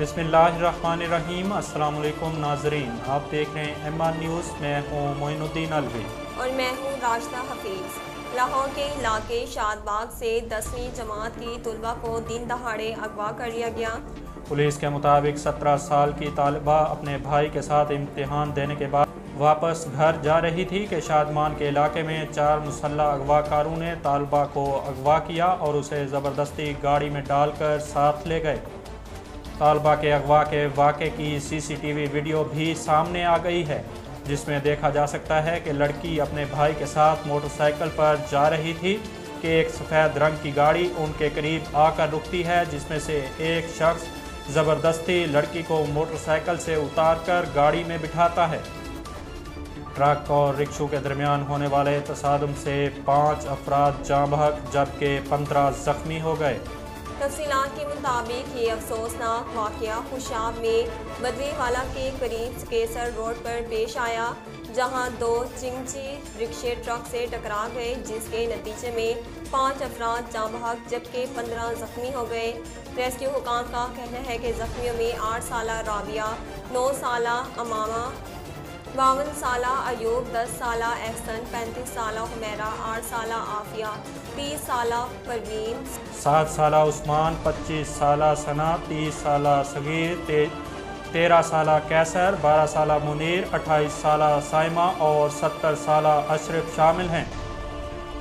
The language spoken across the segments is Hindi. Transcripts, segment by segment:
बिस्मिल्लाहिर्रहमानिर्रहीम। अस्सलाम वालेकुम नाजरीन, आप देख रहे हैं MR न्यूज़। मैं हूँ मोइनुद्दीन अलवी और मैं हूँ राशिदा हफीज़। लाहौर के इलाके शादबाग से 10वीं जमात की तुलबा को दिन दहाड़े अगवा कर लिया गया। पुलिस के मुताबिक 17 साल की तालिबा अपने भाई के साथ इम्तिहान देने के बाद वापस घर जा रही थी कि शादमान के इलाके में 4 मुसल्लह अगवाकारों ने तालिबा को अगवा किया और उसे ज़बरदस्ती गाड़ी में डालकर साथ ले गए। तालिबा के अगवा के वाक़े की CCTV वीडियो भी सामने आ गई है, जिसमें देखा जा सकता है कि लड़की अपने भाई के साथ मोटरसाइकिल पर जा रही थी कि एक सफ़ेद रंग की गाड़ी उनके करीब आकर रुकती है, जिसमें से एक शख्स ज़बरदस्ती लड़की को मोटरसाइकिल से उतारकर गाड़ी में बिठाता है। ट्रक और रिक्शों के दरमियान होने वाले तसादम से 5 अफराद जाँ बहक जबकि 15 ज़ख्मी हो गए। तफसीलात के मुताबिक ये अफसोसनाक वाक़या खुशाब में बदरीवाला के करीब केसर रोड पर पेश आया, जहां 2 चिंची रिक्शे ट्रक से टकरा गए, जिसके नतीजे में 5 अफराद जाँ बहक जबकि 15 ज़ख्मी हो गए। रेस्क्यू हुकाम का कहना है कि ज़ख्मियों में 8 साला राबिया, 9 साला अमामा, 52 साला अयूब, 10 साला एहसन, 35 साला हुमैरा, 8 साला आफिया, 30 साला परवीन, 7 साला उस्मान, 25 साला सना, 30 साला सगीर, 13 साला कैसर, 12 साला मुनीर, 28 साला साइमा और 70 साला अशरफ शामिल हैं।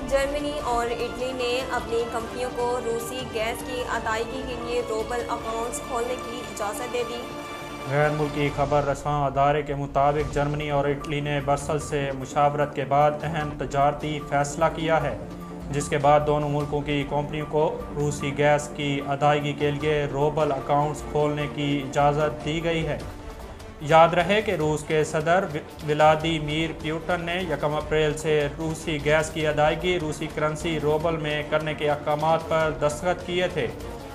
जर्मनी और इटली ने अपनी कंपनियों को रूसी गैस की अदायगी के लिए रोबल अकाउंट्स खोलने की इजाज़त दे दी। गैर मुल्की खबर रसां अदारे के मुताबिक जर्मनी और इटली ने ब्रसेल्स से मुशावरत के बाद अहम तजारती फैसला किया है, जिसके बाद दोनों मुल्कों की कंपनियों को रूसी गैस की अदायगी के लिए रोबल अकाउंट्स खोलने की इजाज़त दी गई है। याद रहे कि रूस के सदर व्लादिमीर पुतिन ने 1 अप्रैल से रूसी गैस की अदायगी रूसी करेंसी रोबल में करने के अहकाम पर दस्तखत किए थे।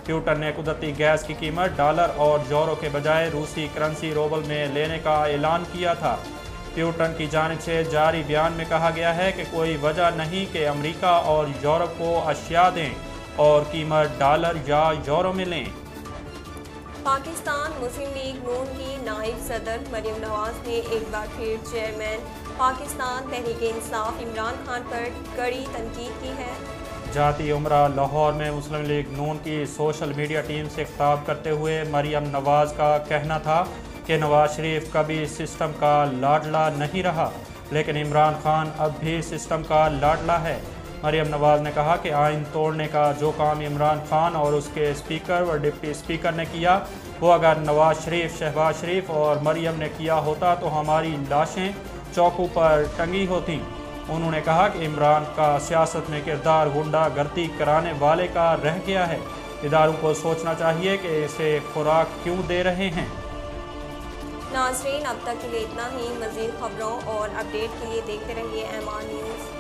पुतिन ने कुदरती गैस की कीमत डॉलर और यूरो के बजाय रूसी करेंसी रोबल में लेने का ऐलान किया था। पुतिन की जानिब से जारी बयान में कहा गया है कि कोई वजह नहीं कि अमेरिका और यूरोप को अशिया दें और कीमत डॉलर या यूरो में लें। पाकिस्तान मुस्लिम लीग नून की नायब सदर मरियम नवाज ने एक बार फिर चेयरमैन पाकिस्तान तहरीक इंसाफ इमरान खान पर कड़ी तनकीद की है। जाती उमरा लाहौर में मुस्लिम लीग नून की सोशल मीडिया टीम से खिताब करते हुए मरियम नवाज का कहना था कि नवाज शरीफ कभी सिस्टम का लाडला नहीं रहा, लेकिन इमरान खान अब भी सिस्टम का लाडला है। मरियम नवाज ने कहा कि आइन तोड़ने का जो काम इमरान खान और उसके स्पीकर व डिप्टी स्पीकर ने किया, वो अगर नवाज शरीफ, शहबाज शरीफ और मरियम ने किया होता तो हमारी लाशें चौकों पर टंगी होती। उन्होंने कहा कि इमरान का सियासत में किरदार गुंडा गर्दी कराने वाले का रह गया है। इदारों को सोचना चाहिए कि इसे खुराक क्यों दे रहे हैं। नाज़रीन, अब तक के लिए इतना ही। मज़ीद खबरों और अपडेट के लिए देखते रहिए MR न्यूज़।